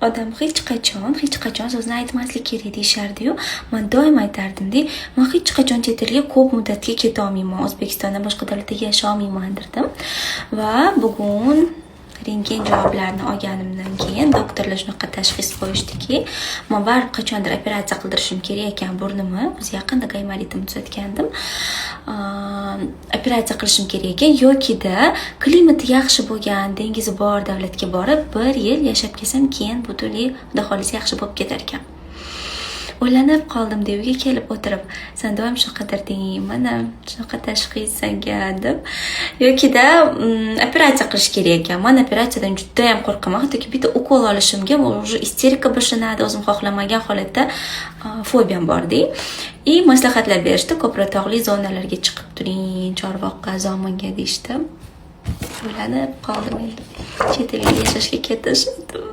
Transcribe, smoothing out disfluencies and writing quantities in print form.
odam hech qachon so'zni aytmaslik kerak deyishardi-yu. Men doim aytardim-da, men hech qachon chet elga ko'p muddatga keta olmayman, O'zbekistondan boshqa davlatda yasha olmayman derdim. Va bugun rentgen javoblarini olganimdan keyin doktorlar shunaqa tashxis qo'yishdiki, men baribir qachondir operatsiya qildirishim kerak ekan burnimni. O'zi yaqinda gaymaritim tuzatgandim. Operatsiya qilishim kerak ekan yokida klimati yaxshi bo'lgan, dengizi bor davlatga borib 1 yil yashab kelsam, keyin butunlay xudo xolisa yaxshi bo'lib ketar ekan. O'ylanib qoldim, uyga kelib o'tirib, sen doim shunaqa derding, mana shunaqa tashxis senga deb. Yokida operatsiya qilish kerak ekan. Men operatsiyadan juda ham qo'rqaman. Hattoki bitta ukol olishimga уже isterika boshlanadi, o'zim xohlamagan holatda fobiyam bor-da. Maslahatlar berishdi, ko'proq tog'li zonalarga chiqib turing, Chorvoqqa, Zominga deyishdi. O'ylanib qoldim endi. Chet elga yashashga ketishdim.